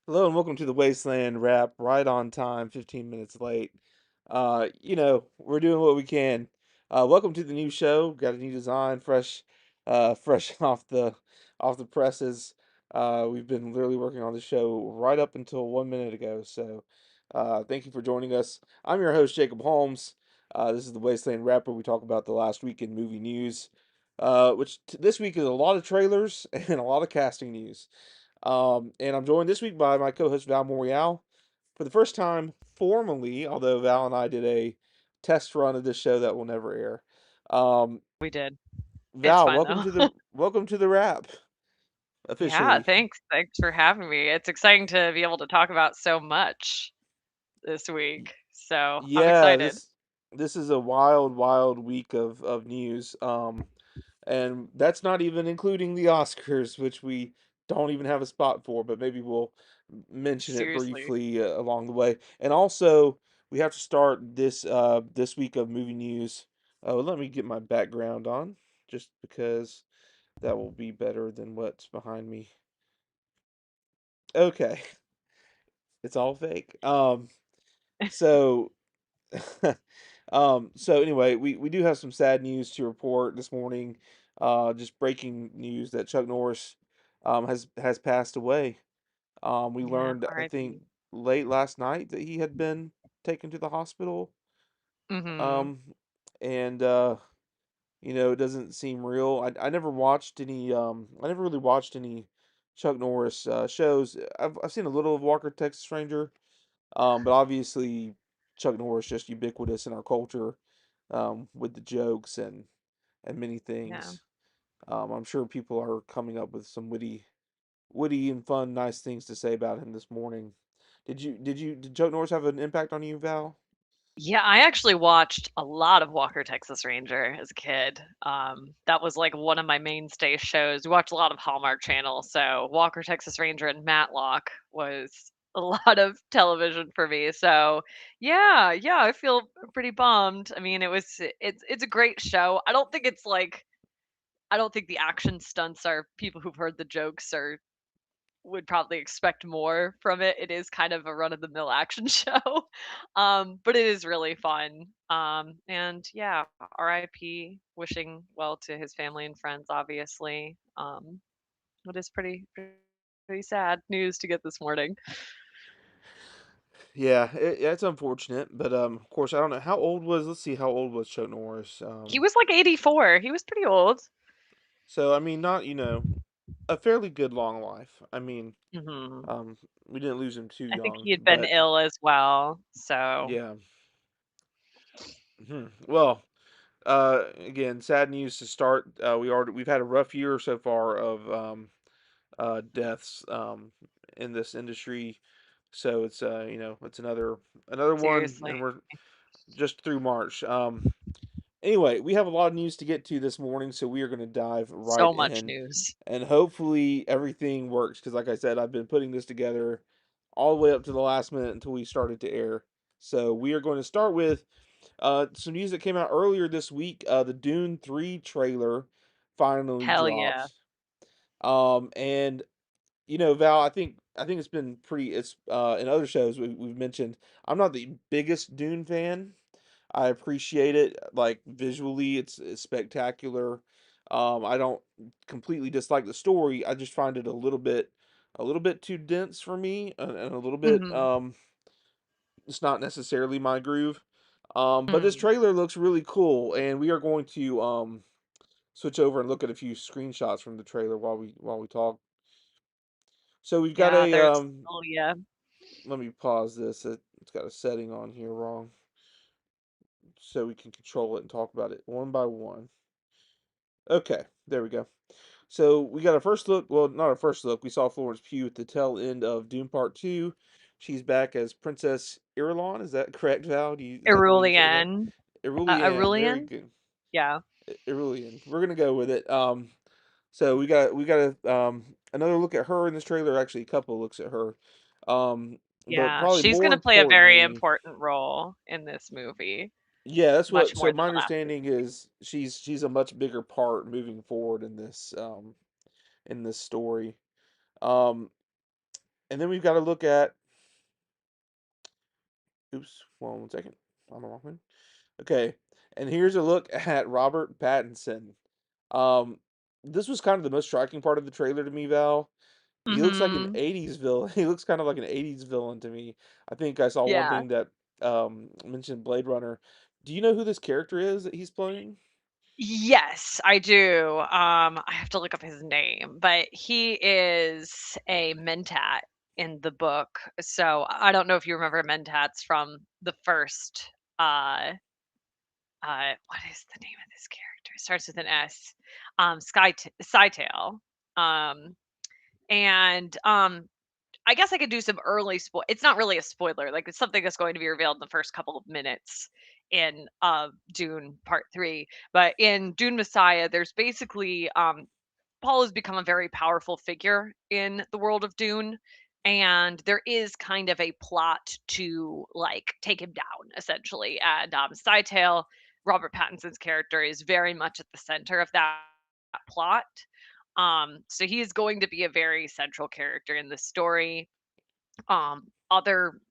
Hello and welcome to the Wasteland Wrap. Right on time, 15 minutes late. We're doing what we can. Welcome to the new show. Got a new design, fresh off the presses. We've been literally working on the show right up until 1 minute ago. So, thank you for joining us. I'm your host, Jacob Holmes. This is the Wasteland Wrap, where we talk about the last week in movie news, this week is a lot of trailers and a lot of casting news. And I'm joined this week by my co-host Val Morreale for the first time formally, although Val and I did a test run of this show that will never air. Um, We did. It's Val, fine welcome though. to the wrap Yeah, officially. thanks. Thanks for having me. It's exciting to be able to talk about so much this Y- week. So I'm Yeah, excited. this is a wild week of news. And that's not even including the Oscars, which we don't even have a spot for, but maybe we'll mention it Seriously. briefly along the way. And also, we have to start this week of movie news. Let me get my background on, just because that will be better than what's behind me. Okay, it's all fake. So so anyway, we do have some sad news to report this morning. Just breaking news that Chuck Norris has passed away. We Yeah, learned, I think, R.I.P. late last night that he had been taken to the hospital. Mhm. Um, and it doesn't seem real. I never watched any. I never really watched any Chuck Norris shows. I've seen a little of Walker Texas Ranger. But obviously, Chuck Norris just ubiquitous in our culture, with the jokes and many Yeah. things. I'm sure people are coming up with some witty and fun, nice things to say about him this morning. Did Chuck Norris have an impact on you, Val? Yeah, I actually watched a lot of Walker Texas Ranger as a kid. That was like one of my mainstay shows. We watched a lot of Hallmark Channel, so Walker Texas Ranger and Matlock was a lot of television for me. So, yeah, I feel pretty bummed. I mean, it's a great show. I don't think the action stunts are people who've heard the jokes or would probably expect more from it. It is kind of a run of the mill action show, but it is really fun. And yeah, R.I.P. Wishing well to his family and friends, obviously. It is pretty sad news to get this morning. Yeah, it's unfortunate, but of course, I don't know how old was. Let's see, how old was Chuck Norris? He was like 84. He was pretty old. So I mean, not a fairly good long life. I mean, Hmm. um, we didn't lose him too I think young, he had been but ill as well. So yeah. Well, again, sad news to start. We've had a rough year so far of deaths in this industry, so it's another one, seriously, and we're just through March. Anyway, we have a lot of news to get to this morning, so we are going to dive right so much in, news. and hopefully everything works. Because, like I said, I've been putting this together all the way up to the last minute until we started to air. So we are going to start with some news that came out earlier this week. The Dune 3 trailer finally Hell yeah. dropped. And Val, I think it's been pretty. It's in other shows we've mentioned. I'm not the biggest Dune fan. I appreciate it. Like visually, it's spectacular. I don't completely dislike the story. I just find it a little bit too dense for me, and a little bit Hmm. it's not necessarily my groove. But this Hmm. trailer looks really cool, and we are going to switch over and look at a few screenshots from the trailer while we talk. So we've got Yeah, a there's oh yeah. let me pause this. It's got a setting on here wrong, so we can control it and talk about it one by one. Okay, there we go. So we got a first look. Well, not a first look. We saw Florence Pugh at the tail end of Dune Part Two. She's back as Princess Irulan. Is that correct, Val? Is that the way you say that? Cerulean. Irulian. Very Cerulean? good. Yeah. Irulian. We're gonna go with it. So we got another look at her in this trailer. Actually, a couple looks at her. But Yeah, probably she's more gonna play a very importantly, important role in this movie, yeah, that's much what. more So than my the last understanding movie. is she's a much bigger part moving forward in this story. Um, And then we've got to look at. Oops, one second. I'm the wrong one. Okay, and here's a look at Robert Pattinson. Um, this was kind of the most striking part of the trailer to me, Val. He looks like an Mhm. 80s villain. He looks kind of like an 80s villain to me. I think I saw one Yeah. thing that mentioned Blade Runner. Do you know who this character is that he's playing? Yes, I do. I have to look up his name, but he is a Mentat in the book. So I don't know if you remember Mentats from the first. Uh, what is the name of this character? It starts with an S. Scytale. Um, and I guess I could do some early it's not really a spoiler, like, it's something that's going to be revealed in the first couple of minutes in, Dune Part 3, but in Dune Messiah, there's basically, Paul has become a very powerful figure in the world of Dune, and there is kind of a plot to, like, take him down, essentially, and, Scytale, Robert Pattinson's character, is very much at the center of that plot, so he is going to be a very central character in the story. Other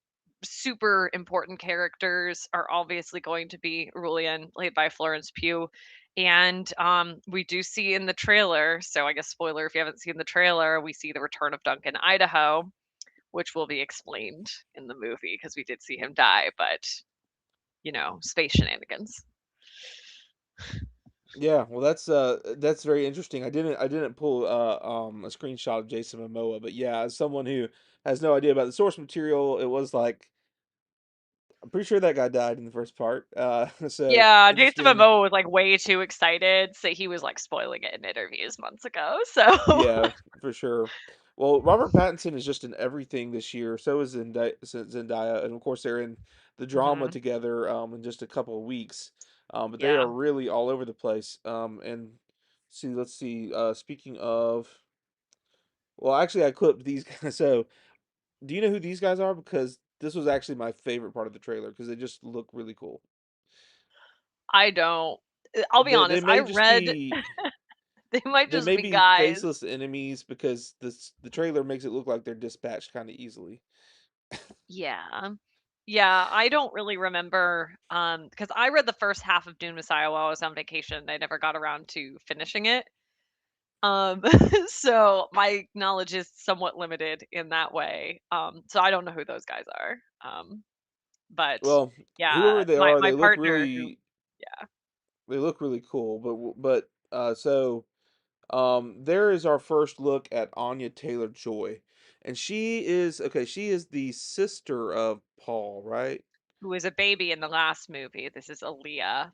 super important characters are obviously going to be Rulian, played by Florence Pugh. And we do see in the trailer, so I guess spoiler if you haven't seen the trailer, we see the return of Duncan Idaho, which will be explained in the movie because we did see him die, but space shenanigans. Yeah, well, that's very interesting. I didn't pull a screenshot of Jason Momoa, but yeah, as someone who has no idea about the source material, it was like I'm pretty sure that guy died in the first part. So Yeah, Jason interesting. Momoa was like way too excited, so he was like spoiling it in interviews months ago. So Yeah, for sure. Well, Robert Pattinson is just in everything this year. So is Zendaya, and of course they're in the drama Mhm. together in just a couple of weeks. But they Yeah, are really all over the place. And see, let's see. Speaking of, well, actually, I clipped these guys. So, do you know who these guys are? Because this was actually my favorite part of the trailer because they just look really cool. I don't. I'll be They honest. I may just read be they might they just may be be guys. faceless enemies because the trailer makes it look like they're dispatched kind of easily. Yeah. Yeah, I don't really remember because I read the first half of Dune Messiah while I was on vacation. I never got around to finishing it. Um so my knowledge is somewhat limited in that way. So I don't know who those guys are. But Well, whoever yeah, they my are, my partner who yeah. they look really cool. There is our first look at Anya Taylor-Joy, and she is okay. She is the sister of Paul, right? Who was a baby in the last movie. This is Aaliyah,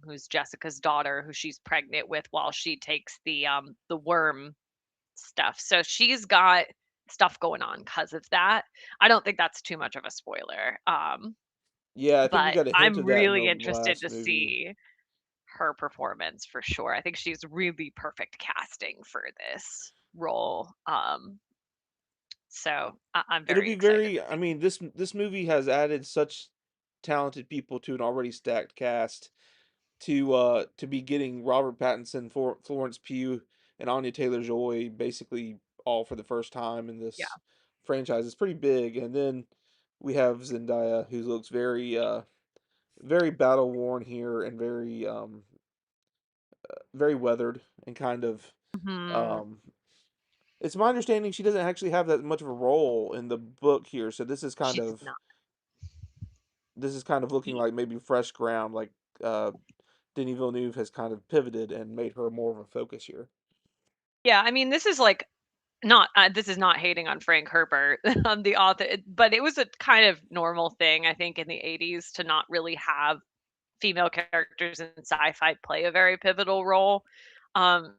who's Jessica's daughter, who she's pregnant with while she takes the worm stuff. So she's got stuff going on because of that. I don't think that's too much of a spoiler. Yeah, I think we But got a hint I'm of that in the really interested last to movie. see her performance for sure. I think she's really perfect casting for this role. So I'm It'll very be excited very. to I see. mean, this movie has added such talented people to an already stacked cast to be getting Robert Pattinson, Florence Pugh, and Anya Taylor-Joy basically all for the first time in Yeah. this franchise. It's pretty big, and then we have Zendaya, who looks very battle worn here and very weathered and kind of. Hmm. Um, it's my understanding she doesn't actually have that much of a role in the book here, so She does not. this is kind of looking like maybe fresh ground, like uh, Denis Villeneuve has kind of pivoted and made her more of a focus here. Yeah, I mean, this is like not this is not hating on Frank Herbert, the author, but it was a kind of normal thing, I think, in the 80s to not really have female characters in sci-fi play a very pivotal role. Um,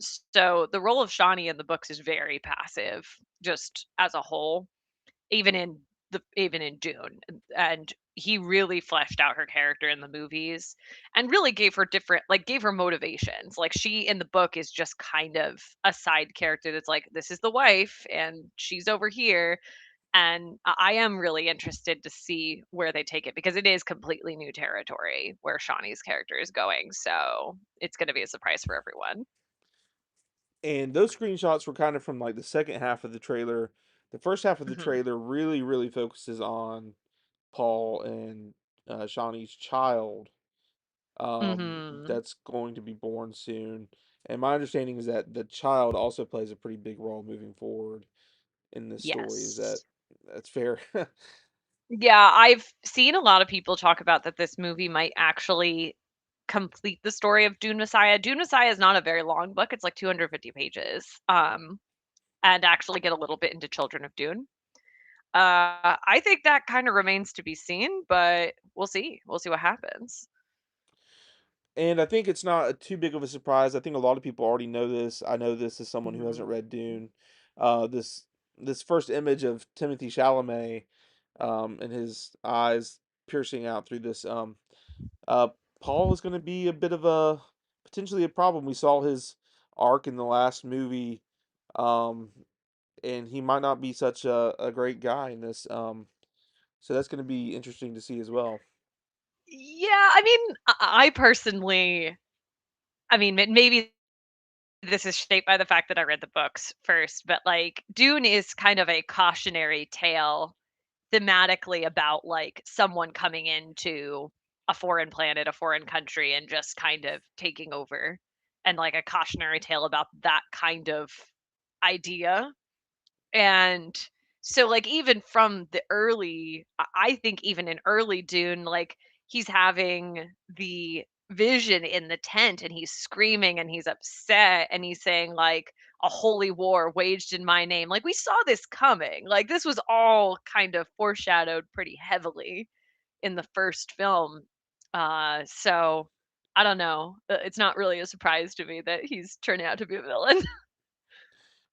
so the role of Shawnee in the books is very passive, just as a whole, even in Dune, and he really fleshed out her character in the movies and really gave her gave her motivations. Like she in the book is just kind of a side character that's like this is the wife and she's over here, and I am really interested to see where they take it because it is completely new territory where Shawnee's character is going. So it's going to be a surprise for everyone. and those screenshots were kind of from like the second half of the trailer. The first half of the Mhm. trailer really focuses on Paul and Shawnee's child, Mhm. that's going to be born soon. And my understanding is that the child also plays a pretty big role moving forward in this story. Is that Yes. that's fair? Yeah, I've seen a lot of people talk about that this movie might actually complete the story of Dune Messiah. Dune Messiah is not a very long book. It's like 250 pages. And actually get a little bit into Children of Dune. I think that kind of remains to be seen, but we'll see. We'll see what happens. And I think it's not too big of a surprise. I think a lot of people already know this. I know this as someone who hasn't Mhm. read Dune. This first image of Timothy Chalamet, and his eyes piercing out through this, uh, Paul is going to be a bit of a potentially a problem. We saw his arc in the last movie, um, and he might not be such a great guy in this. So that's going to be interesting to see as well. Yeah, I mean, I personally, I mean, maybe this is shaped by the fact that I read the books first, but like Dune is kind of a cautionary tale thematically about like someone coming into a foreign planet, a foreign country, and just kind of taking over, and like a cautionary tale about that kind of idea. And so, like, even from the early, I think even in early Dune, like, he's having the vision in the tent and he's screaming and he's upset and he's saying, like, a holy war waged in my name. Like, we saw this coming. Like, this was all kind of foreshadowed pretty heavily in the first film. So I don't know. It's not really a surprise to me that he's turning out to be a villain.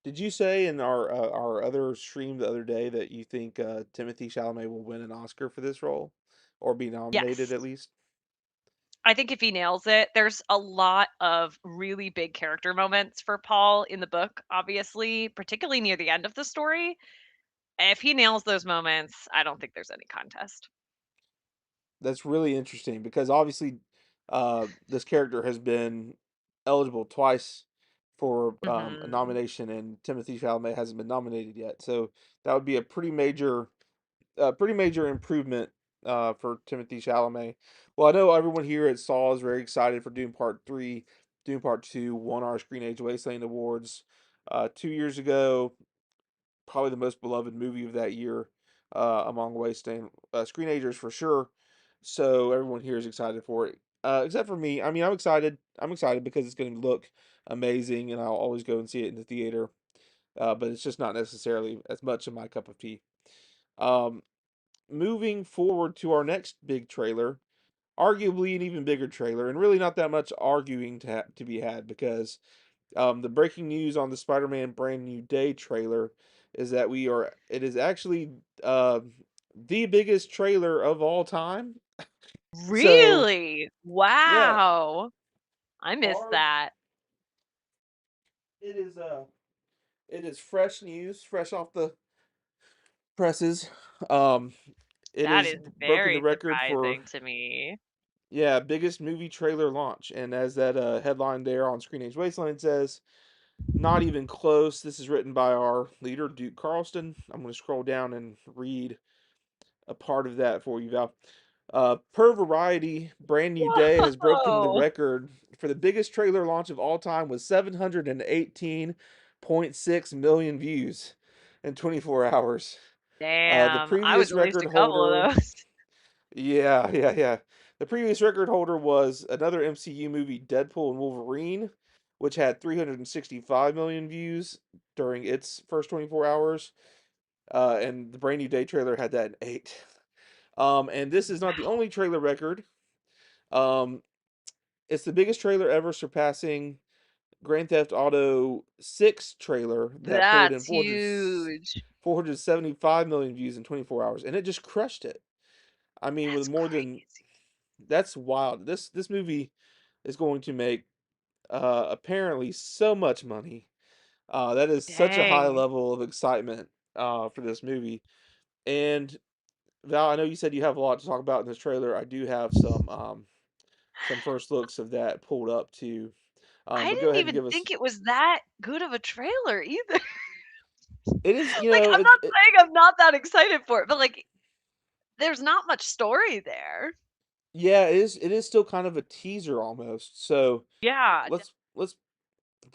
Did you say in our other stream the other day that you think Timothy Chalamet will win an Oscar for this role, or be nominated Yes. at least? I think if he nails it, there's a lot of really big character moments for Paul in the book, obviously, particularly near the end of the story. If he nails those moments, I don't think there's any contest. That's really interesting because obviously, this character has been eligible twice for a Mhm. nomination, and Timothy Chalamet hasn't been nominated yet. So that would be a pretty major improvement for Timothy Chalamet. Well, I know everyone here at Saw is very excited for Dune Part Three. Dune Part Two won our Screenage Wasteland Awards 2 years ago. Probably the most beloved movie of that year among Wasteland screenagers for sure. So everyone here is excited for it, except for me. I mean, I'm excited. I'm excited because it's going to look amazing, and I'll always go and see it in the theater. But it's just not necessarily as much of my cup of tea. Um, Moving forward to our next big trailer, arguably an even bigger trailer, and really not that much arguing to be had because the breaking news on the Spider-Man Brand New Day trailer is that it is actually the biggest trailer of all time. So Really? yeah, Wow. I missed hard. that. It is it is fresh news, fresh off the presses. Um, it That has is broken the very record for, surprising to me. yeah, biggest movie trailer launch. And as that headline there on Screenage Wasteland says, not even close. This is written by our leader, Duke Carlston. I'm going to scroll down and read a part of that for you, Val. Per Variety, Brand New Day has broken the Whoa. record for the biggest trailer launch of all time with 718.6 million views in 24 hours. The Damn. I was previous at least record a couple holder, of those. yeah. The previous record holder was another MCU movie, Deadpool and Wolverine, which had 365 million views during its first 24 hours. And the Brand New Day trailer had that in eight. And this is not the only trailer record. Um, it's the biggest trailer ever, surpassing Grand Theft Auto 6 trailer that pulled in That's huge. 475 million views in 24 hours, and it just crushed it. I mean, with That's more than crazy. that's wild. This movie is going to make apparently so much money. That is such a high Dang. level of excitement for this movie. And Val, I know you said you have a lot to talk about in this trailer. I do have some first looks of that pulled up too. I But go didn't ahead and even give us. think it was that good of a trailer either. It is, Like, I'm it's not saying I'm not that excited for it, but, like, there's not much story there. yeah, it is still kind of a teaser almost. So Yeah, let's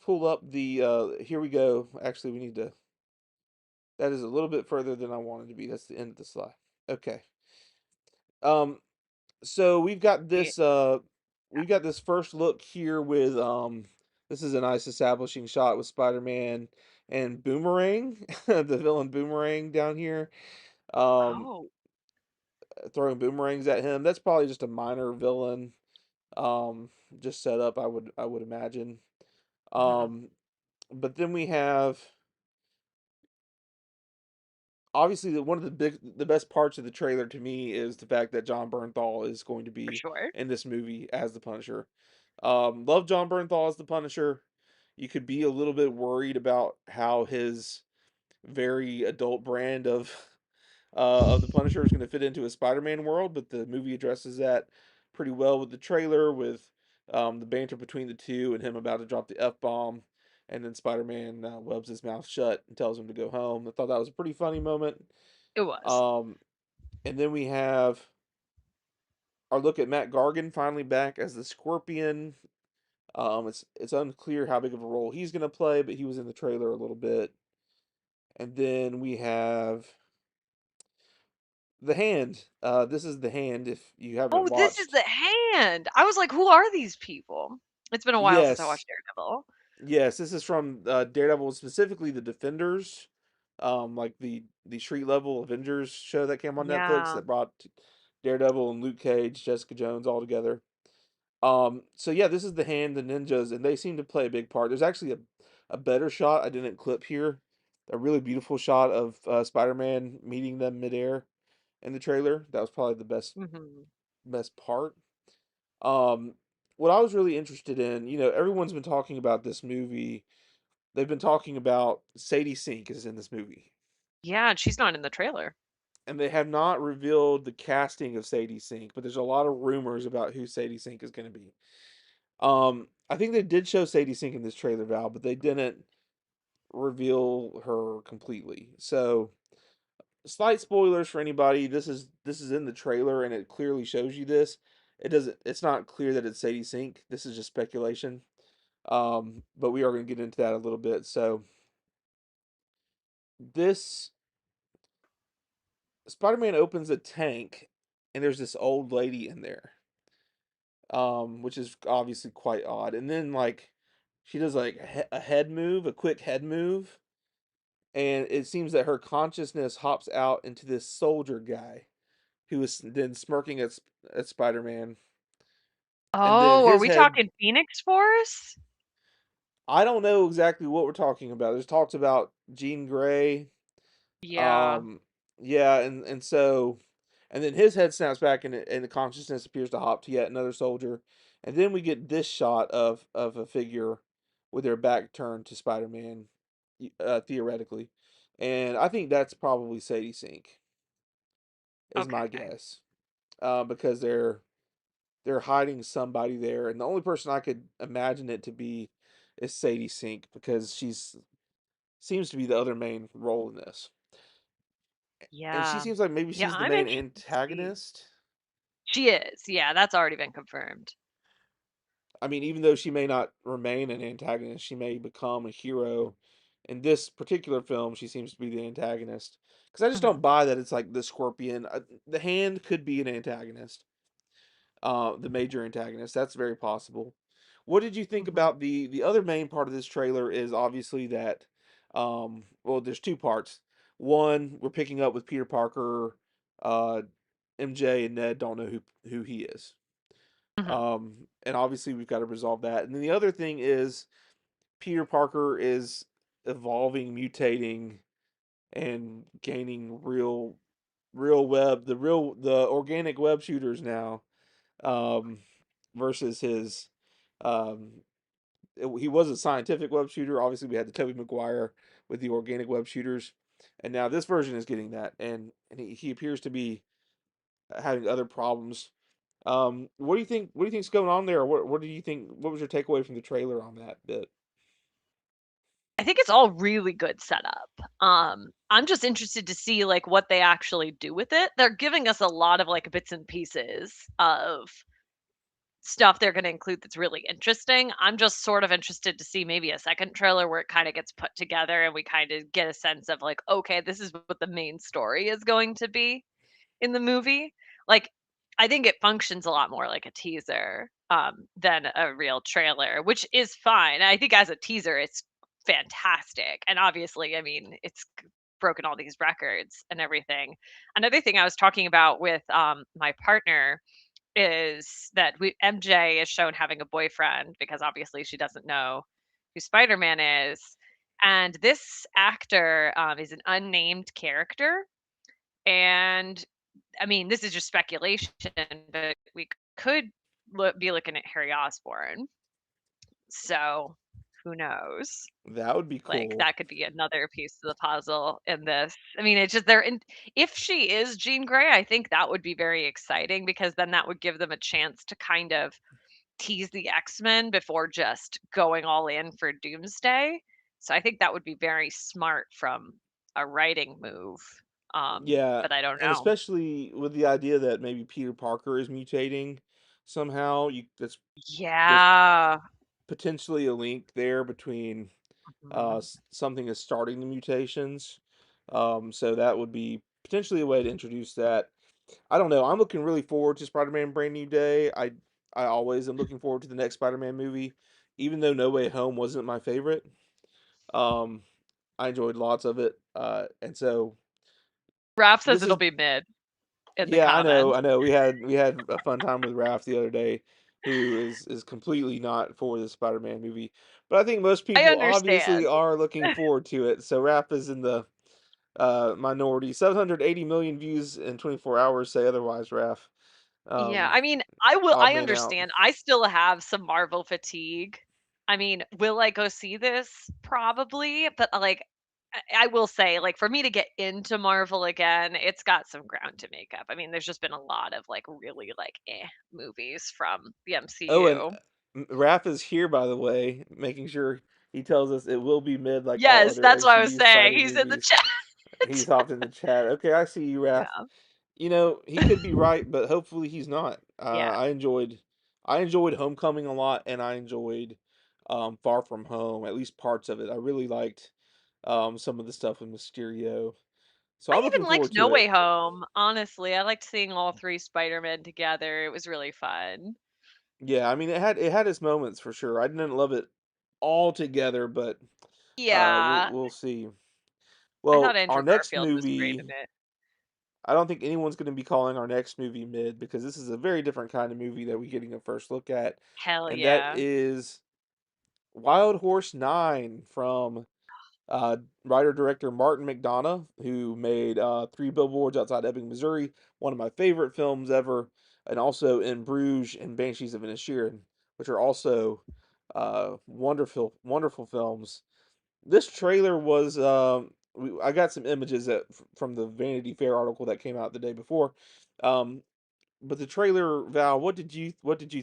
pull up the here we go. Actually, we need to. That is a little bit further than I wanted to be. That's the end of the slide. Okay. Um, so definitely. we've got this first look here with this is a nice establishing shot with Spider-Man and Boomerang, the villain Boomerang down here, um, Oh, throwing boomerangs at him. That's probably just a minor villain, just set up, I would imagine. mhm, Um, but then we have obviously one of the best parts of the trailer to me is the fact that John Bernthal is going to for be sure. in this movie as the Punisher. Love John Bernthal as the Punisher. You could be a little bit worried about how his very adult brand of the Punisher is going to fit into a Spider-Man world, but the movie addresses that pretty well with the trailer, with the banter between the two and him about to drop the F-bomb, and then Spider-Man webs his mouth shut and tells him to go home. I thought that was a pretty funny moment. It was. Um, and then we have our look at Matt Gargan finally back as the Scorpion. It's unclear how big of a role he's going to play, but he was in the trailer a little bit. And then we have the Hand. This is the Hand. If you haven't Oh, this is watched, the Hand. I was like, "Who are these people?" It's been a while since I yes, watched Daredevil. yes, this is from Daredevil, specifically the Defenders, like the street level Avengers show that came on Netflix Yeah. that brought Daredevil and Luke Cage, Jessica Jones all together. So yeah, this is the Hand, the ninjas, and they seem to play a big part. There's actually a better shot I didn't clip here, a really beautiful shot of Spider-Man meeting them midair in the trailer. That was probably the Mhm. best part. Um, what I was really interested in, everyone's been talking about this movie. They've been talking about Sadie Sink is in this movie, Yeah, and she's not in the trailer. and they have not revealed the casting of Sadie Sink, but there's a lot of rumors about who Sadie Sink is going to be. I think they did show Sadie Sink in this trailer, Val, but they didn't reveal her completely. So, slight spoilers for anybody. This is in the trailer, and it clearly shows you this. It doesn't. It's not clear that it's Sadie Sink. This is just speculation. But we are going to get into that a little bit. So, this Spider-Man opens a tank, and there's this old lady in there, which is obviously quite odd. And then like she does like a head move, a quick head move, and it seems that her consciousness hops out into this soldier guy who is then smirking at Spider-Man, and then Oh, are his we head. talking Phoenix Force? I don't know exactly what we're talking about. There's talks about Jean Grey. Yeah. Um, yeah, and so, and then his head snaps back, and the consciousness appears to hop to yet another soldier, and then we get this shot of a figure with their back turned to Spider-Man, theoretically, and I think that's probably Sadie Sink is my Okay. guess, because they're hiding somebody there, and the only person I could imagine it to be is Sadie Sink because she's seems to be the other main role in this. And she Yeah. seems like maybe Yeah, she's the I'm main interested to see. antagonist. She is. Yeah, that's already been confirmed. I mean, even though she may not remain an antagonist, she may become a hero. In this particular film, she seems to be the antagonist. Because I just Mhm. don't buy that it's like the Scorpion. The Hand could be an antagonist, the major antagonist. That's very possible. What did you think Mhm. about the other main part of this trailer? Is obviously that, well, there's two parts. One, we're picking up with Peter Parker. Uh, MJ and Ned don't know who he is. Mhm. And obviously we've got to resolve that. And then the other thing is Peter Parker is evolving, mutating, and gaining the organic web shooters now, um, versus his um, he was a scientific web shooter. Obviously, we had the Tobey Maguire with the organic web shooters, and now this version is getting that, and he appears to be having other problems What do you think? What do you think's going on there? What do you think? What was your takeaway from the trailer on that bit? I think it's all really good setup. I'm just interested to see like what they actually do with it. They're giving us a lot of like bits and pieces of stuff they're going to include that's really interesting. I'm just sort of interested to see maybe a second trailer where it kind of gets put together and we kind of get a sense of like, okay, this is what the main story is going to be in the movie. Like, I think it functions a lot more like a teaser than a real trailer, which is fine. I think as a teaser, it's fantastic. And obviously, I mean, it's broken all these records and everything. Another thing I was talking about with my partner is that MJ is shown having a boyfriend because obviously she doesn't know who Spider-Man is. And this actor is an unnamed character. And I mean, this is just speculation, but we could be looking at Harry Osborn. So who knows? That would be Like cool. that could be another piece of the puzzle in this. I mean, it's just they're in. If she is Jean Grey, I think that would be very exciting because then that would give them a chance to kind of tease the X-Men before just going all in for Doomsday. So I think that would be very smart from a writing move. Yeah, But I don't and know. especially with the idea that maybe Peter Parker is mutating somehow. There's Yeah. potentially a link there between Mhm. something is starting the mutations. So that would be potentially a way to introduce that. I don't know. I'm looking really forward to Spider-Man Brand New Day. I always am looking forward to the next Spider-Man movie, even though No Way Home wasn't my favorite. Um, I enjoyed lots of it. And so Raph says this it'll is be mid in the yeah, I know, comments. I know. We had a fun time with Raph the other day, who is completely not for the Spider-Man movie. But I think most I people obviously understand. are looking forward to it. So Raph is in the minority. 780 million views in 24 hours say otherwise, Raph. Yeah, Um, I mean, odd I man out. understand. I still have some Marvel fatigue. I mean, will I go see this? Probably, but, like, I will say, like, for me to get into Marvel again, it's got some ground to make up. I mean, there's just been a lot of, like, really, like, movies from the Oh, and MCU. Raph is here, by the way, making sure he tells us it will be mid like all Yes, other that's what I was MCU saying. Spidey He's in the movies. chat. He's hopped in the chat. Okay, I see you, Raph. Yeah. You know, he could be right, but hopefully he's not. Yeah. I enjoyed Homecoming a lot, and I enjoyed Far From Home, at least parts of it. I really liked some of the stuff with Mysterio. So I'm I looking even liked forward No to it. Way Home, honestly. I liked seeing all 3 Spider-Men together. It was really fun. Yeah, I mean it had its moments for sure. I didn't love it all together, but Yeah. we'll see. I thought Well, our Andrew next Garfield was great in movie, it. I don't think anyone's going to be calling our next movie mid because this is a very different kind of movie that we're getting a first look at, Hell and that yeah. is Wild Horse 9 from writer director Martin McDonough, who made Three Billboards Outside Ebbing, Missouri, one of my favorite films ever, and also In Bruges and Banshees of Inisherin, which are also wonderful, wonderful films. This trailer was I got some images from the Vanity Fair article that came out the day before. Um, but the trailer, Val, what did you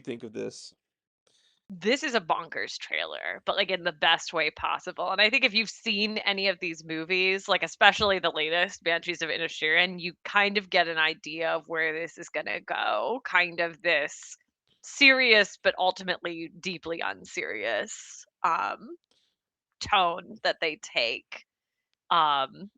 think of this? This is a bonkers trailer, but, like, in the best way possible, and I think if you've seen any of these movies, like, especially the latest, Banshees of Inisherin, you kind of get an idea of where this is gonna go, kind of this serious, but ultimately deeply unserious, tone that they take. Um,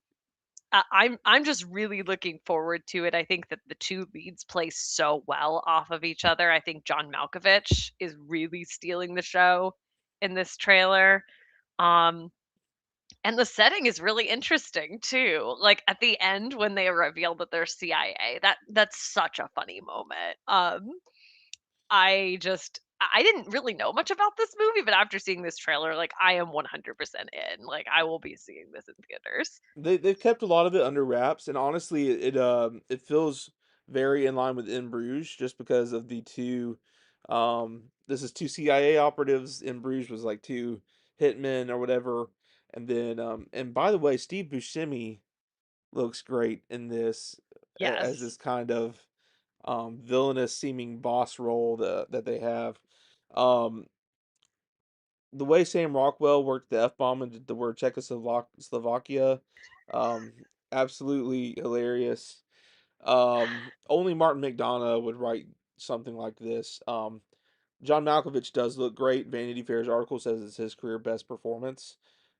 I'm just really looking forward to it. I think that the 2 leads play so well off of each other. I think John Malkovich is really stealing the show in this trailer. Um, and the setting is really interesting too. Like at the end when they reveal that they're CIA, that's such a funny moment. I didn't really know much about this movie, but after seeing this trailer, like I am 100% in. Like I will be seeing this in theaters. They've kept a lot of it under wraps, and honestly, it feels very in line with In Bruges, just because of the two. This is two CIA operatives. In Bruges was like two hitmen or whatever, and then and by the way, Steve Buscemi looks great in this as Yes. this kind of. villainous seeming boss role that they have. Um, the way Sam Rockwell worked the F bomb into the word Czechoslovakia, um, absolutely hilarious. Only Martin McDonagh would write something like this. John Malkovich does look great. Vanity Fair's article says it's his career best performance,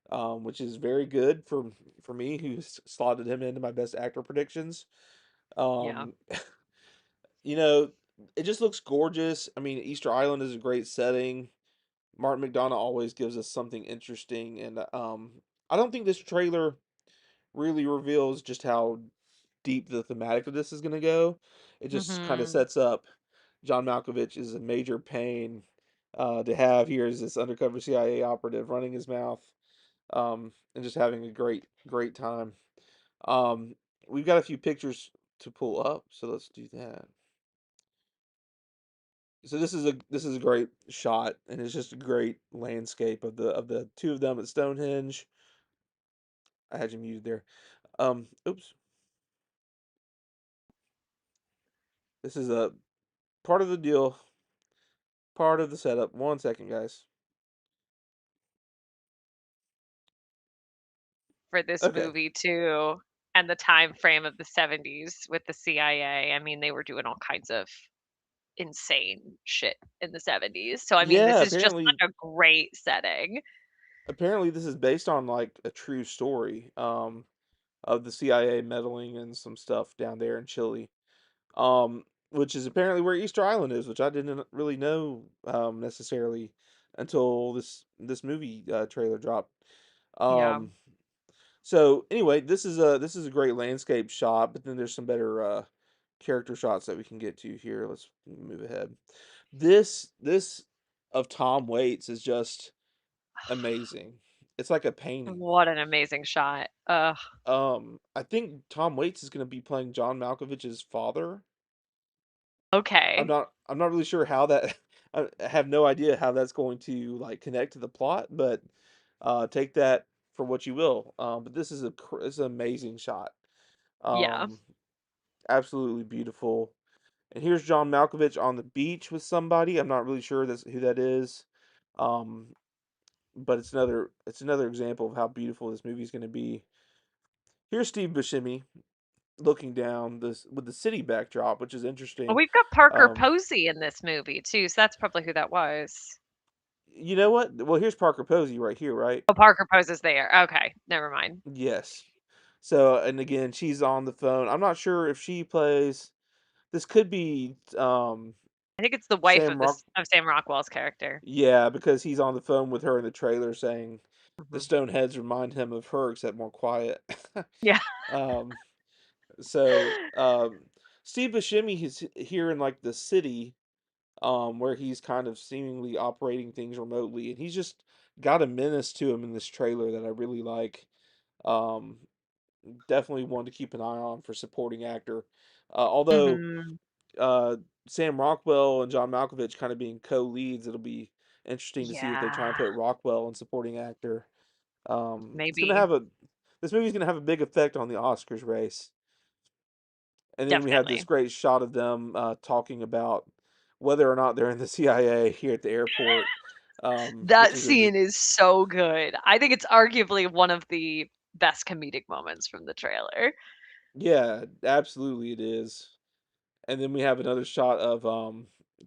which is very good for me, who slotted him into my best actor predictions. Yeah. Um, you know, it just looks gorgeous. I mean, Easter Island is a great setting. Martin McDonagh always gives us something interesting, and I don't think this trailer really reveals just how deep the thematic of this is going to go. It just kind of Mhm. sets up John Malkovich is a major pain to have here as this undercover CIA operative running his mouth, and just having a great time. Um, we've got a few pictures to pull up, so let's do that. So this is a great shot, and it's just a great landscape of the two of them at Stonehenge. I had you muted there. Oops. This is a part of the deal, part of the setup. One second, guys. For this Okay. movie too, and the time frame of the 70s with the CIA. I mean, they were doing all kinds of insane shit in the 70s. So I mean, Yeah, this is just apparently such a great setting. apparently this is based on like a true story of the CIA meddling in some stuff down there in Chile. Which is apparently where Easter Island is, which I didn't really know necessarily until this movie trailer dropped. Yeah. Um, so anyway, this is a great landscape shot, but then there's some better character shots that we can get to here. Let's move ahead. This of Tom Waits is just amazing. It's like a painting. What an amazing shot. I think Tom Waits is going to be playing John Malkovich's father. I'm Okay. not I'm not really sure how that I have no idea how that's going to like connect to the plot, but take that for what you will. But this is an amazing shot. Yeah. Um, absolutely beautiful. And here's John Malkovich on the beach with somebody. I'm not really sure that's who that is. Um, but it's another example of how beautiful this movie is going to be. Here's Steve Buscemi looking down this with the city backdrop, which is Well, interesting. we've got Parker Um, Posey in this movie too, so that's probably who that was. you know what? Well, here's Parker Posey right here, right? Oh, Parker Posey's there. Okay, never mind. Yes. So, and again, she's on the phone. I'm not sure if she plays. This could be I think it's the wife Sam of Rock. this of Sam Rockwell's character. Yeah, because he's on the phone with her in the trailer saying the Mhm. Stoneheads remind him of her, except more quiet. Yeah. um, so Steve Buscemi is here in like the city, where he's kind of seemingly operating things remotely, and he's just got a menace to him in this trailer that I really like. Um, Definitely one to keep an eye on for supporting actor. Although Mhm. uh, Sam Rockwell and John Malkovich kind of being co-leads, it'll be interesting to see if they try and Yeah. put Rockwell in supporting actor. It's gonna Maybe. have a This movie's gonna have a big effect on the Oscars race. And then we have this Definitely. great shot of them talking about whether or not they're in the CIA here at the airport, which That is a scene is so good. I think it's arguably one of the best comedic moments from the trailer. yeah, absolutely it is. And then we have another shot of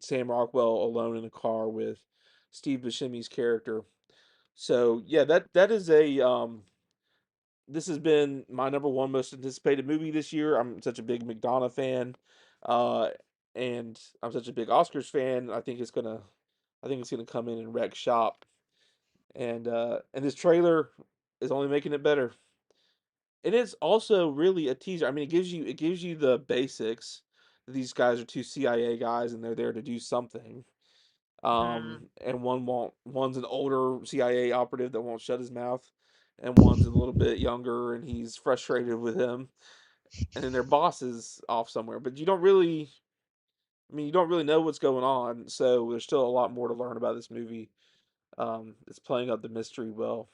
Sam Rockwell alone in a car with Steve Buscemi's character. So yeah, that is a this has been my number one most anticipated movie this year. I'm such a big McDonough fan, uh, and I'm such a big Oscars fan. I think it's gonna come in and wreck shop. And this trailer is only making it better. And it's also really a teaser. I mean, it gives you the basics. These guys are two CIA guys, and they're there to do something. Mhm. And one's an older CIA operative that won't shut his mouth, and one's a little bit younger, and he's frustrated with him. And then their boss is off somewhere, but you don't really know what's going on. So there's still a lot more to learn about this movie. It's playing up the mystery well.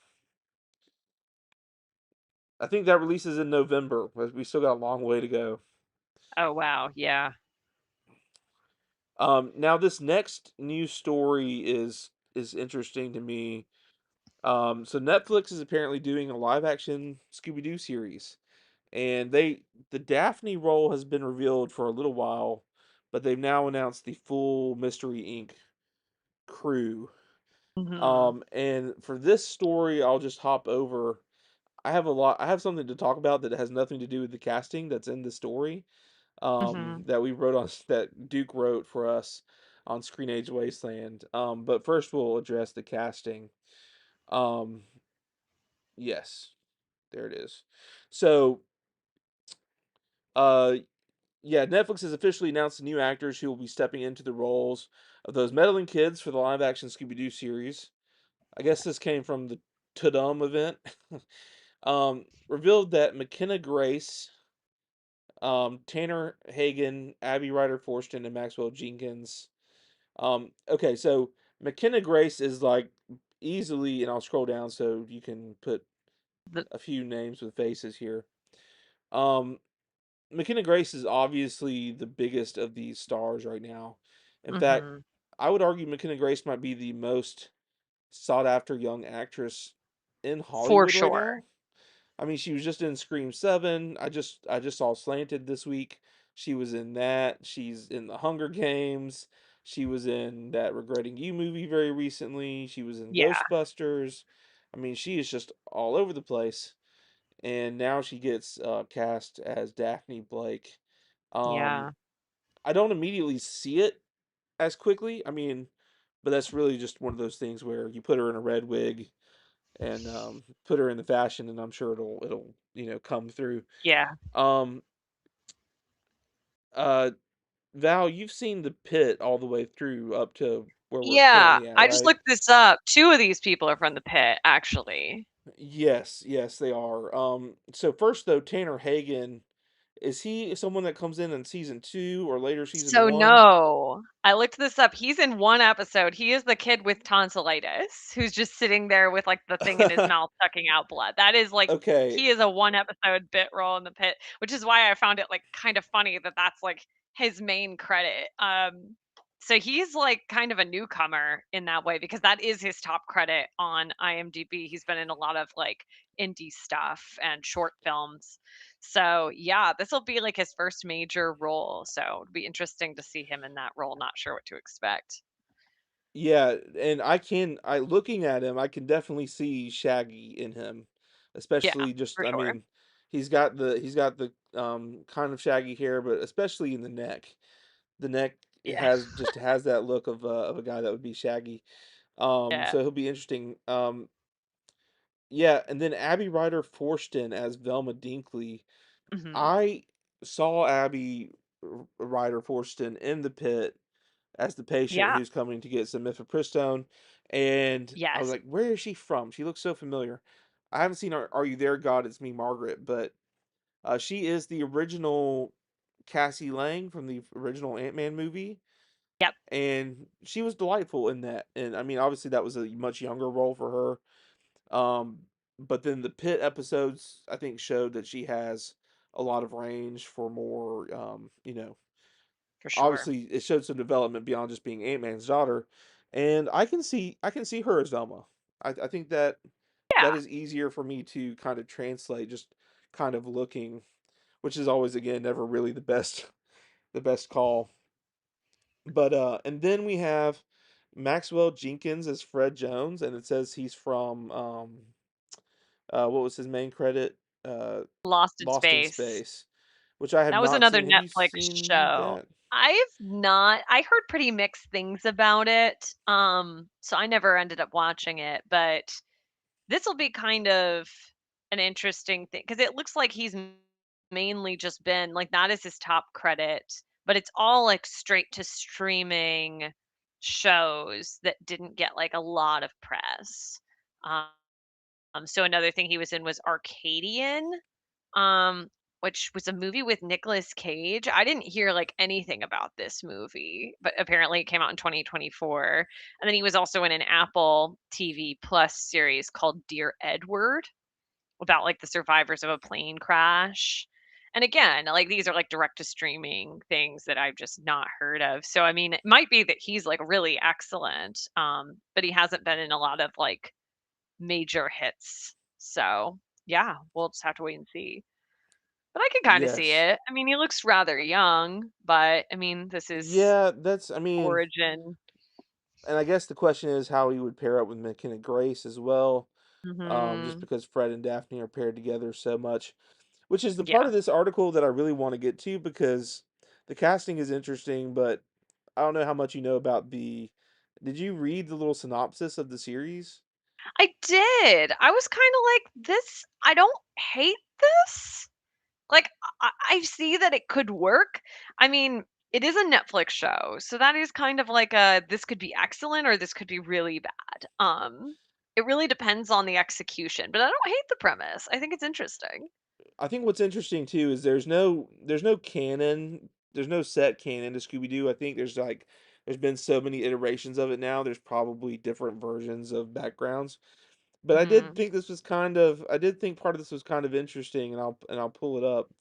I think that releases in November, but we still got a long way to go. Oh, wow, yeah. Now this next news story is interesting to me. So Netflix is apparently doing a live action Scooby Doo series, and the Daphne role has been revealed for a little while, but they've now announced the full Mystery Inc. crew. Mhm. And for this story, I'll just hop over. I have something to talk about that has nothing to do with the casting that's in the story. Mhm. That we wrote on that Duke wrote for us on Screenage Wasteland. But first we'll address the casting. Um, yes, there it is. So, uh, yeah, Netflix has officially announced the new actors who will be stepping into the roles of those meddling kids for the live action Scooby Doo series. I guess this came from the Tudum event. Revealed that McKenna Grace, Tanner Hagen, Abby Ryder Forston, and Maxwell Jenkins. Okay, so McKenna Grace is like easily, and I'll scroll down so you can put The a few names with faces here. Um, McKenna Grace is obviously the biggest of these stars right now. In fact, Mhm. I would argue McKenna Grace might be the most sought after young actress in For Hollywood right sure. now. I mean, she was just in Scream 7. I just saw Slanted this week. She was in that. She's in The Hunger Games. She was in that Regretting You movie very recently. She was in Yeah. Ghostbusters. I mean, she is just all over the place. And now she gets cast as Daphne Blake. Um, Yeah. I don't immediately see it as quickly. I mean, but that's really just one of those things where you put her in a red wig and put her in the fashion, and I'm sure it'll come through. Yeah. Um, uh, Val, you've seen the pit all the way through up to where we're Yeah, currently at, I just right? looked this up. 2 of these people are from the pit, actually. Yes, yes, they are. So first though, Tanner Hagen, is he someone that comes in season 2 or later season So 1? no, I looked this up. He's in 1 episode. He is the kid with tonsillitis who's just sitting there with, like, the thing in his mouth sucking out blood. That is, like Okay, he is a 1 episode bit role in the pit, which is why I found it, like, kind of funny that that's, like, his main credit. So he's, like, kind of a newcomer in that way because that is his top credit on IMDb. He's been in a lot of, like, indie stuff and short films. So, yeah, this will be like his first major role. So, it'd be interesting to see him in that role. Not sure what to expect. yeah, and I looking at him, I can definitely see Shaggy in him, Yeah, especially just for I sure. mean, he's got the kind of shaggy hair, but especially in the neck. The neck Yeah. has that look of a guy that would be Shaggy. Yeah. So he'll be interesting. Yeah, and then Abby Ryder Forston as Velma Dinkley. Mhm. I saw Abby Ryder Forston in the pit as the patient Yeah. who's coming to get some mifepristone, and I was Yes. like, "Where is she from? She looks so familiar." I haven't seen Are You There, God? It's Me, Margaret, but she is the original Cassie Lang from the original Ant-Man movie, Yep. and she was delightful in that. And I mean, obviously, that was a much younger role for her. But then the pit episodes, I think, showed that she has a lot of range for more, For sure. obviously it showed some development beyond just being Ant-Man's daughter, and I can see her as Velma. I think that that Yeah. is easier for me to kind of translate just kind of looking, which is always again never really the best call. But and then we have Maxwell Jenkins as Fred Jones, and it says he's from what was his main credit? Uh Lost in Lost in Space. Space, which I have That was not another seen. Have you Netflix seen show. that? I've not I heard pretty mixed things about it. So I never ended up watching it, but this will be kind of an interesting thing because it looks like he's mainly just been like that is his top credit, but it's all like straight to streaming shows that didn't get like a lot of press. Um, so another thing he was in was Arcadian, which was a movie with Nicolas Cage. I didn't hear like anything about this movie, but apparently it came out in 2024. And then he was also in an Apple TV Plus series called Dear Edward about like the survivors of a plane crash. And again, like, these are, like, direct to streaming things that I've just not heard of. So, I mean, it might be that he's, like, really excellent, but he hasn't been in a lot of, like, major hits. So, yeah, we'll just have to wait and see. But I can kinda see Yes. it. I mean, he looks rather young, but, I mean, this is Yeah, that's I mean, origin. and I guess the question is how he would pair up with McKenna Grace as well, just Mhm. because Fred and Daphne are paired together so much, which is the part Yeah. of this article that I really want to get to because the casting is interesting, but I don't know how much you know about the. Did you read the little synopsis of the series? I did. I was kinda like, "This I don't hate this." Like, I see that it could work. I mean, it is a Netflix show, so that is kind of like a, this could be excellent or this could be really bad. It really depends on the execution, but I don't hate the premise. I think it's interesting. I think what's interesting too is there's no canon, there's no set canon to Scooby Doo. I think there's been so many iterations of it now. There's probably different versions of backgrounds. But Mhm. I did think part of this was kind of interesting, and I'll pull it up.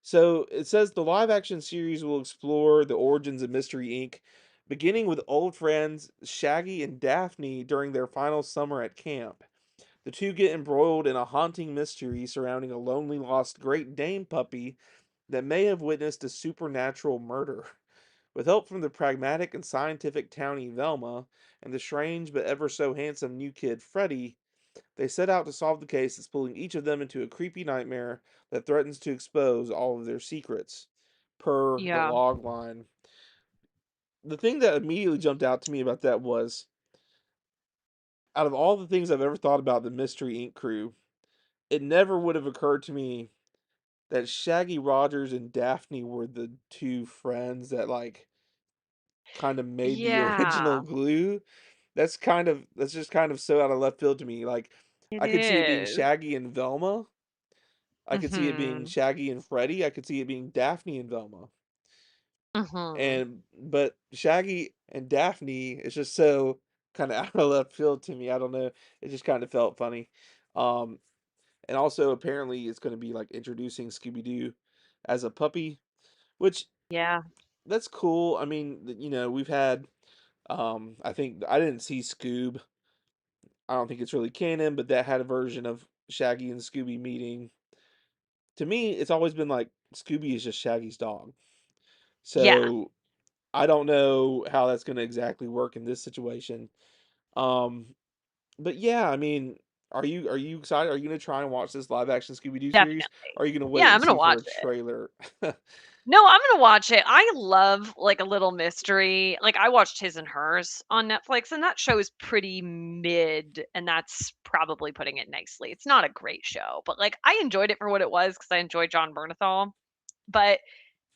So it says the live action series will explore the origins of Mystery Inc., beginning with old friends Shaggy and Daphne during their final summer at camp. The two get embroiled in a haunting mystery surrounding a lonely lost Great Dane puppy that may have witnessed a supernatural murder. With help from the pragmatic and scientific townie Velma and the strange but ever so handsome new kid Freddy, they set out to solve the case that's pulling each of them into a creepy nightmare that threatens to expose all of their secrets. Per the Yeah. log line. The thing that immediately jumped out to me about that was out of all the things I've ever thought about the Mystery Inc. crew, it never would have occurred to me that Shaggy Rogers and Daphne were the two friends that like kind of made the original Yeah. glue. That's just kind of so out of left field to me. Like It I could see it being is. Shaggy and Velma. I could see it being Mhm. Shaggy and Freddy. I could see it being Daphne and Velma. Mhm. And but Shaggy and Daphne is just so kind of out of left field to me. I don't know. It just kind of felt funny. Um, and also apparently it's going to be like introducing Scooby Doo as a puppy, which Yeah. that's cool. I mean, we've had I think I didn't see Scoob. I don't think it's really canon, but that had a version of Shaggy and Scooby meeting. To me, it's always been like Scooby is just Shaggy's dog. Yeah. So I don't know how that's going to exactly work in this situation. Um, but yeah, I mean, are you excited? Are you going to try and watch this live action Scooby Doo series? Definitely. Or are you going to Yeah, wait I'm and gonna see for watch a it. trailer? No, I'm gonna watch it. I love, like, a little mystery. Like, I watched His and Hers on Netflix, and that show is pretty mid, and that's probably putting it nicely. It's not a great show, but, like, I enjoyed it for what it was because I enjoy John Bernthal. But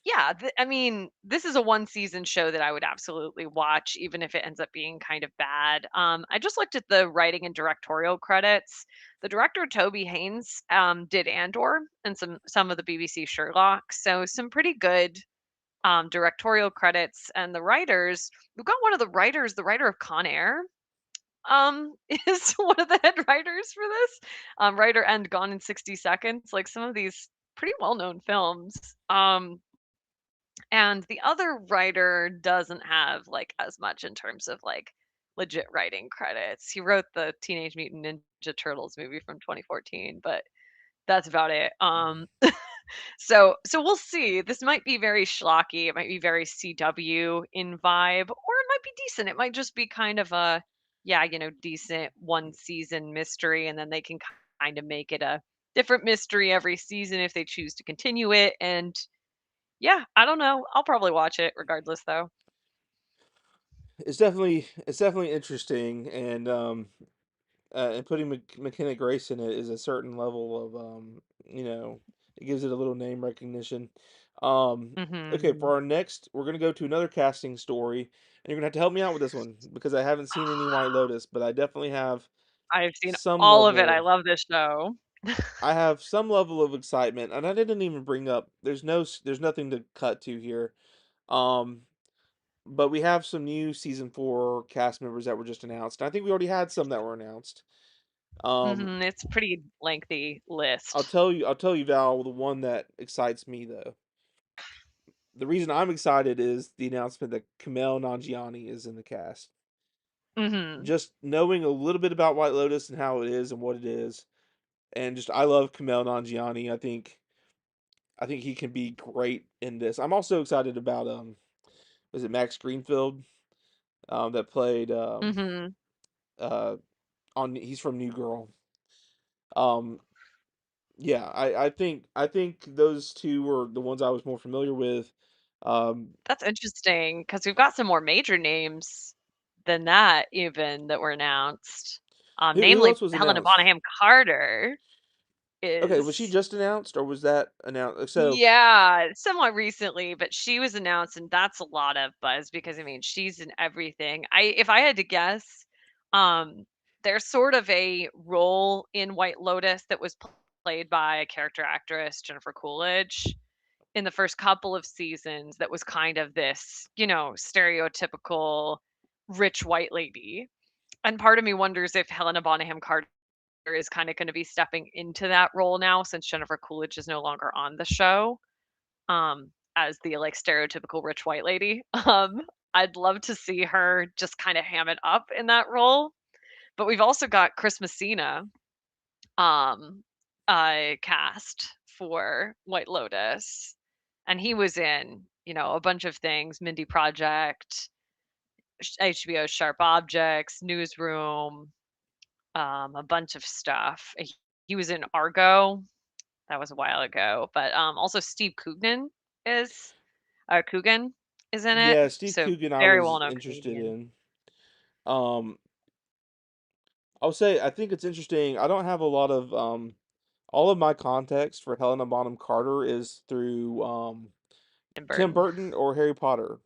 yeah, I mean, this is a one season show that I would absolutely watch, even if it ends up being kind of bad. I just looked at the writing and directorial credits. The director Toby Haynes did Andor and some of the BBC Sherlock, so some pretty good directorial credits. And the writers, we've got one of the writers, the writer of Con Air, is one of the head writers for this. Writer and Gone in 60 Seconds, like some of these pretty well known films. And the other writer doesn't have, like, as much in terms of, like, legit writing credits. He wrote the Teenage Mutant Ninja Turtles movie from 2014, but that's about it. So we'll see. This might be very schlocky. It might be very CW in vibe, or it might be decent. It might just be kind of a, yeah, decent one season mystery, and then they can kind of make it a different mystery every season if they choose to continue it. And yeah, I don't know. I'll probably watch it regardless, though. It's definitely interesting, and putting McKenna Grace in it is a certain level of it gives it a little name recognition. Um, okay, Mhm. for our next, we're gonna go to another casting story, and you're gonna have to help me out with this one because I haven't seen any White Lotus, but I definitely have I've seen some all of it. I level. love this show. I have some level of excitement, and I didn't even bring up. There's nothing to cut to here. Um, but we have some new season 4 cast members that were just announced. And I think we already had some that were announced. Um, Mhm, it's a pretty lengthy list. I'll tell you, Val, the one that excites me though. The reason I'm excited is the announcement that Kumail Nanjiani is in the cast. Mhm, Just knowing a little bit about White Lotus and how it is and what it is, and just I love Kumail Nanjiani. I think he can be great in this. I'm also excited about is it Max Greenfield that played mhm. uh on he's from New Girl. Um yeah, I think those two were the ones I was more familiar with. Um That's interesting because 'cause we've got some more major names than that even that were announced. who Namely else was Helena announced? Bonham Carter Okay, was she is just announced or was that announced? So yeah, somewhat recently, but she was announced, and that's a lot of buzz because, I mean, she's in everything. If I had to guess, um, there's sort of a role in White Lotus that was played by a character actress, Jennifer Coolidge, in the first couple of seasons that was kind of this, stereotypical rich white lady. And part of me wonders if Helena Bonham Carter is kind of going to be stepping into that role now since Jennifer Coolidge is no longer on the show as the like stereotypical rich white lady. I'd love to see her just kind of ham it up in that role. But we've also got Chris Messina um cast for White Lotus. And he was in, a bunch of things, Mindy Project, HBO Sharp Objects, Newsroom, a bunch of stuff. He was in Argo. That was a while ago, but also Steve is Coogan is in it, yeah, Steve so Coogan I very was well-known interested comedian. in. Um I'll say I think it's interesting. I don't have a lot of all of my context for Helena Bonham Carter is through Tim Tim Burton. Burton or Harry Potter.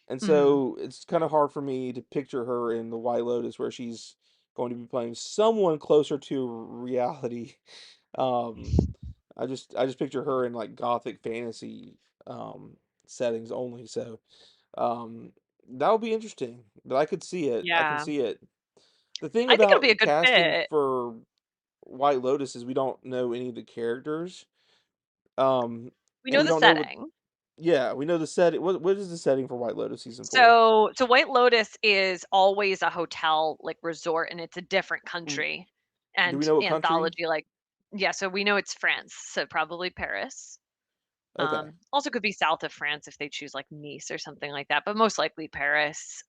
And Mhm. so it's kind of hard for me to picture her in the White Lotus where she's going to be playing someone closer to reality. Um I just picture her in like gothic fantasy um settings only. So um that would be interesting. But I could see it. I can Yeah. see it. The thing I think it'll be a about good casting fit. for White Lotus is we don't know any of the characters. Um We and know we the don't know what setting. yeah, we know the setting. What is the setting for White Lotus season 4? So White Lotus is always a hotel, like, resort, and it's a different Mm, country do we and know what country? anthology, like yeah, so we know it's France, so probably Paris. Okay. Also could be south of France if they choose, like, Nice or something like that, but most likely Paris.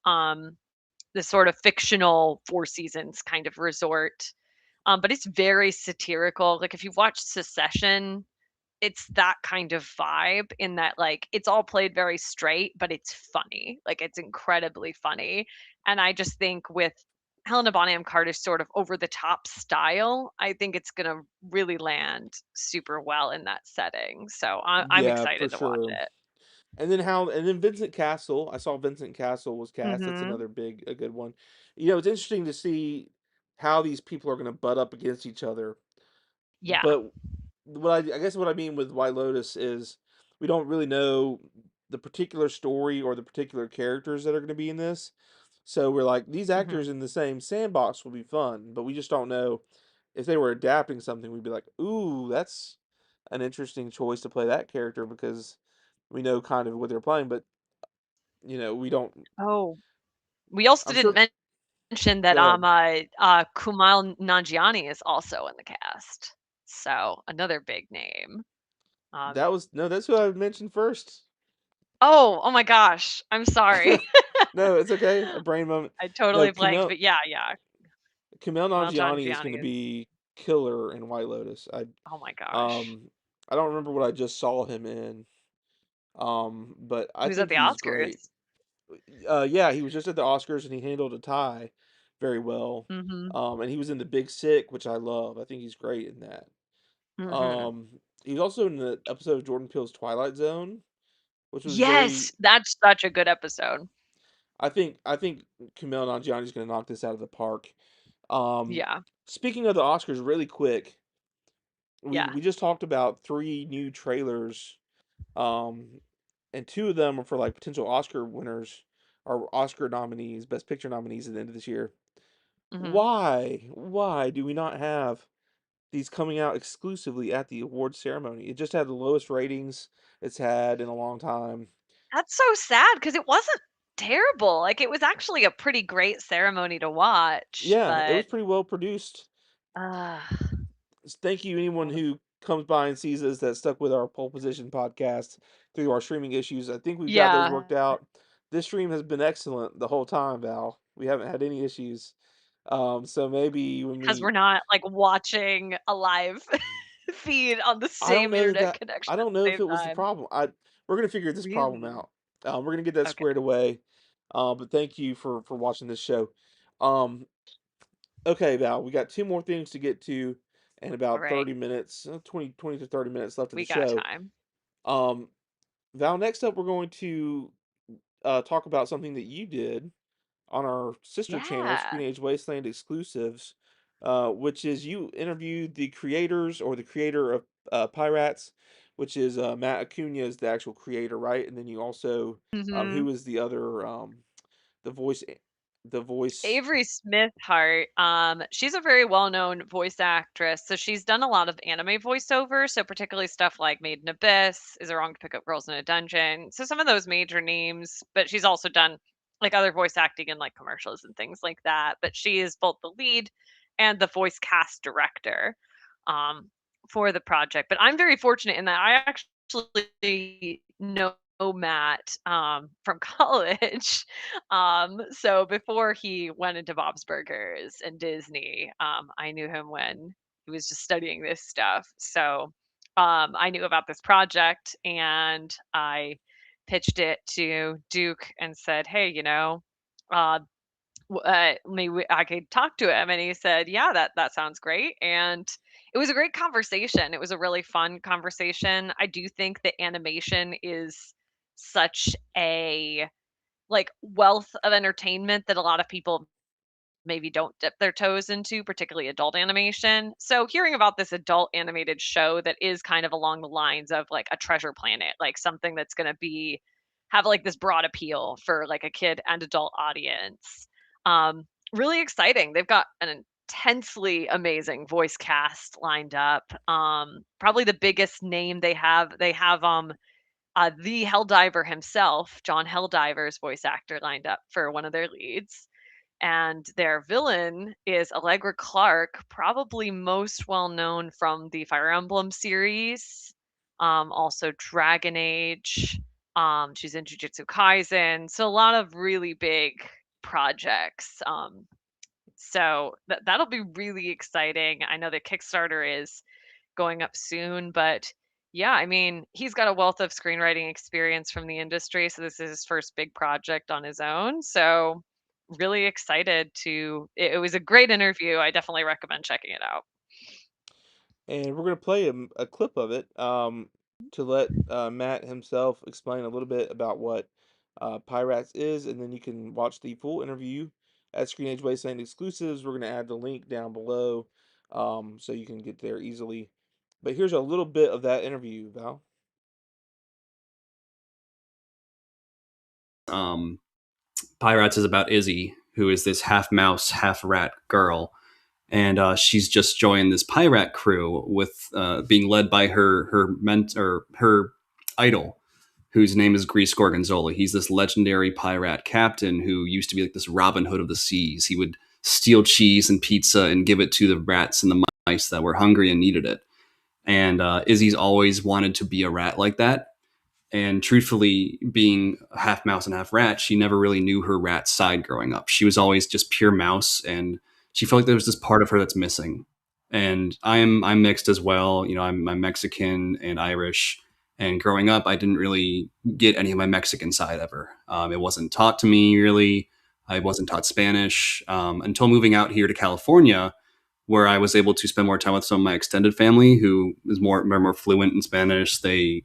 This sort of fictional Four Seasons kind of resort. But it's very satirical. Like if you've watched Secession, it's that kind of vibe in that like it's all played very straight, but it's funny. Like it's incredibly funny. And I just think with Helena Bonham Carter's sort of over the top style, I think it's gonna really land super well in that setting. So I'm Yeah, for excited to watch sure. it. And then Vincent Castle. I saw Vincent Castle was cast. That's Mhm. another big a good one. You know, it's interesting to see how these people are going to butt up against each other. Yeah. But I guess what I mean with White Lotus is we don't really know the particular story or the particular characters that are going to be in this. So we're like these Mhm. actors in the same sandbox will be fun, but we just don't know if they were adapting something. We'd be like, "Ooh, that's an interesting choice to play that character because we know kind of what they're playing, but you know, we don't Oh, we also I'm didn't sure mention that go ahead. Kumail Nanjiani is also in the cast. So another big name. Um, That was no, that's who I mentioned first. oh my gosh, I'm sorry. No, it's okay. A brain moment. I No, totally blanked, but yeah, yeah, Kumail Kumail Nanjiani is going to Nanjiani is be killer in White Lotus. oh my gosh. Um, I don't remember what I just saw him in. But I He was at think the he's great. Oscars. Yeah, he was just at the Oscars and he handled a tie very well. Mhm, And he was in The Big Sick, which I love. I think he's great in that. mhm. Um, he was also in the episode of Jordan Peele's Twilight Zone, which was Yes, very. that's such a good episode. I think Kumail Nanjiani's going to knock this out of the park. Um, Yeah, Speaking of the Oscars, really quick, yeah. we just talked about three new trailers, um, and two of them are for like potential Oscar winners or Oscar nominees, Best Picture nominees at the end of this year. Mhm. Why do we not have these coming out exclusively at the award ceremony? It just had the lowest ratings it's had in a long time. That's so sad because it wasn't terrible, like, it was actually a pretty great ceremony to watch, Yeah, it was but, pretty well produced. uh, Thank you, anyone who comes by and sees us that stuck with our pole position podcast through our streaming issues. I think we've got those yeah, worked out. This stream has been excellent the whole time, Val. We haven't had any issues. So maybe when because we're we, not, like, watching a live feed on the I don't same know internet that, connection I at don't the know if same it was the time. problem. We're gonna figure this problem Really? out. We're gonna get that Okay, squared away. But thank you for watching this show. Um, okay, Val, we got two more things to get to, and about alright, 30 minutes, 20 to 30 minutes left of the we got show. time. Um, Val, next up, we're going to talk about something that you did on our sister channel, Yeah. Screenage Wasteland Exclusives, which is you interviewed the creators or the creator of Pirates, which is Matt Acuña is the actual creator, right? And then you also, who Mhm. is the other, the voice, the voice. Avery Smithhart, she's a very well-known voice actress, so she's done a lot of anime voiceover, so particularly stuff like Made in Abyss, Is It Wrong to Pick Up Girls in a Dungeon, so some of those major names, but she's also done, like, other voice acting in, like, commercials and things like that, but she is both the lead and the voice cast director, um, for the project, but I'm very fortunate in that I actually know Matt, from college. So before he went into Bob's Burgers and Disney, I knew him when he was just studying this stuff. So I knew about this project and I pitched it to Duke and said, "Hey, uh, maybe I could talk to him." And he said, "Yeah, that sounds great." And it was a great conversation. It was a really fun conversation. I do think that animation is such a like wealth of entertainment that a lot of people maybe don't dip their toes into, particularly adult animation. So hearing about this adult animated show that is kind of along the lines of like a Treasure Planet, like something that's going to be have like this broad appeal for like a kid and adult audience. Um really exciting. They've got an intensely amazing voice cast lined up. Probably the biggest name they have the Helldiver himself, John Helldiver's voice actor lined up for one of their leads. And their villain is Allegra Clark, probably most well known from the Fire Emblem series, also Dragon Age. She's in Jujutsu Kaisen, so a lot of really big projects. So that'll be really exciting. I know the Kickstarter is going up soon, but yeah, I mean, he's got a wealth of screenwriting experience from the industry, so this is his first big project on his own. So really excited to it was a great interview. I definitely recommend checking it out. And we're gonna play a clip of it to let Matt himself explain a little bit about what Pirates is, and then you can watch the full interview at Screenage Wasteland Exclusives. We're gonna add the link down below so you can get there easily. But here's a little bit of that interview, Val. Um, Pirates is about Izzy, who is this half mouse, half rat girl, and she's just joined this pirate crew with being led by her idol, whose name is Grease Gorgonzola. He's this legendary pirate captain who used to be like this Robin Hood of the seas. He would steal cheese and pizza and give it to the rats and the mice that were hungry and needed it. And Izzy's always wanted to be a rat like that. And truthfully, being half mouse and half rat, she never really knew her rat side growing up. She was always just pure mouse, and she felt like there was this part of her that's missing. And I'm mixed as well. You know, I'm Mexican and Irish. And growing up, I didn't really get any of my Mexican side ever. It wasn't taught to me really. I wasn't taught Spanish until moving out here to California, where I was able to spend more time with some of my extended family who is more fluent in Spanish. They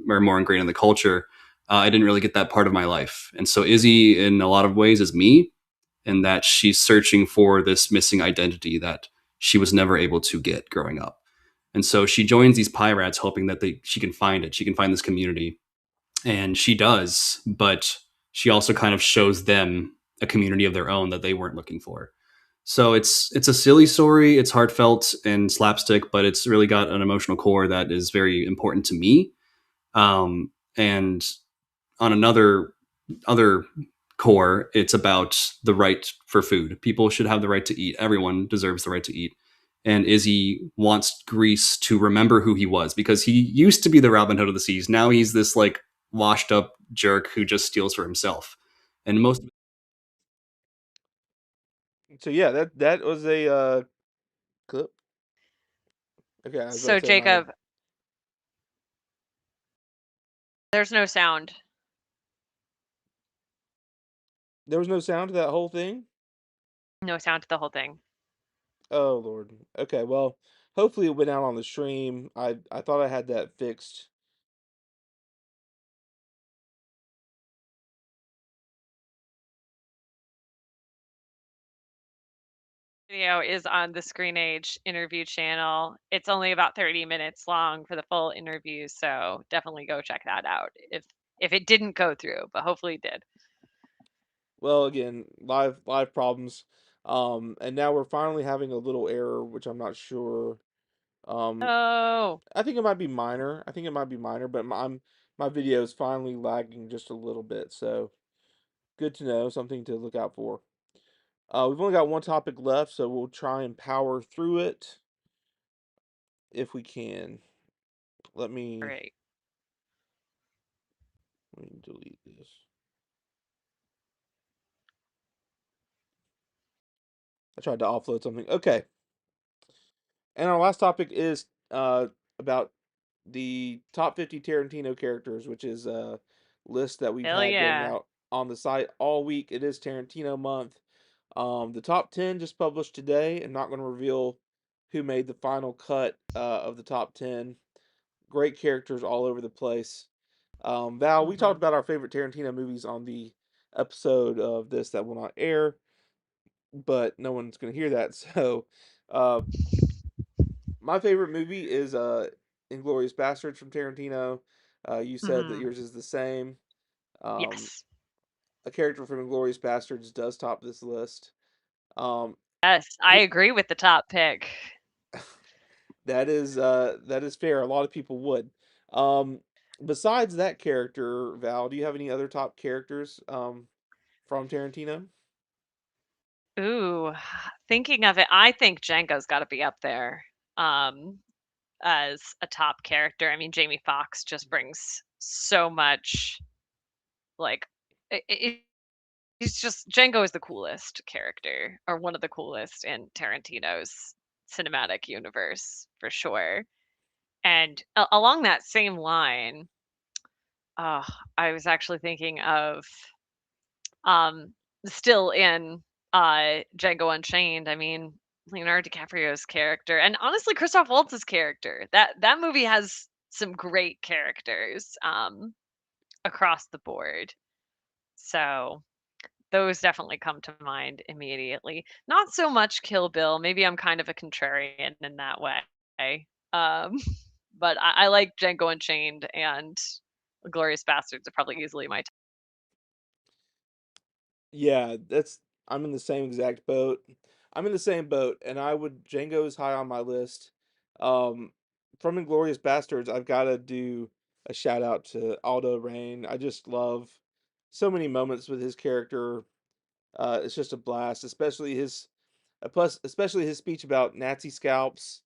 are more ingrained in the culture. I didn't really get that part of my life. And so Izzy, in a lot of ways, is me in that she's searching for this missing identity that she was never able to get growing up. And so she joins these pirates hoping that she can find it. She can find this community. And she does, but she also kind of shows them a community of their own that they weren't looking for. So it's a silly story. It's heartfelt and slapstick, but it's really got an emotional core that is very important to me. And on another other core, it's about the right for food. People should have the right to eat. Everyone deserves the right to eat. And Izzy wants Greece to remember who he was because he used to be the Robin Hood of the seas. Now he's this like washed up jerk who just steals for himself. And most So yeah, that was a clip. Okay, I was about to So say my Jacob, there's no sound. there was no sound to that whole thing. No sound to the whole thing. Oh Lord. Okay, well, hopefully it went out on the stream. I thought I had that fixed. Video is on the Screenage interview channel. It's only about 30 minutes long for the full interview, so definitely go check that out if it didn't go through, but hopefully it did. Well, again, live problems. And now we're finally having a little error, which I'm not sure. Um, Oh, I think it might be minor. I think it might be minor, but my video is finally lagging just a little bit. So good to know, something to look out for. We've only got one topic left, so we'll try and power through it if we can. Let me great. let me delete this. I tried to offload something. Okay. And our last topic is about the top 50 Tarantino characters, which is a list that we've Hell had going yeah. out on the site all week. It is Tarantino month. The top 10 just published today. I'm not going to reveal who made the final cut of the top 10. Great characters all over the place. Val, we talked Hmm. about our favorite Tarantino movies on the episode of this that will not air, but no one's going to hear that. So, uh, my favorite movie is Inglorious Bastards from Tarantino. You said that Hmm. yours is the same. Um, Yes. a character from Inglorious Bastards does top this list. Um, Yes, I who, agree with the top pick. that is fair. A lot of people would. Um, besides that character, Val, do you have any other top characters from Tarantino? Ooh, thinking of it, I think Django's got to be up there um, as a top character. I mean, Jamie Foxx just brings so much, like, he's just Django is the coolest character, or one of the coolest in Tarantino's cinematic universe for sure. And along that same line, uh, I was actually thinking of um, still in Django Unchained. I mean, Leonardo DiCaprio's character, and honestly, Christoph Waltz's character. That movie has some great characters across the board. So those definitely come to mind immediately. Not so much Kill Bill. Maybe I'm kind of a contrarian in that way. Um, but I like Django Unchained and Glorious Bastards are probably easily my top. Yeah, I'm in the same exact boat. I'm in the same boat, and I would Django is high on my list. Um, from Inglorious Bastards, I've got to do a shout out to Aldo Rain. I just love so many moments with his character. It's just a blast, especially his plus especially his speech about Nazi scalps.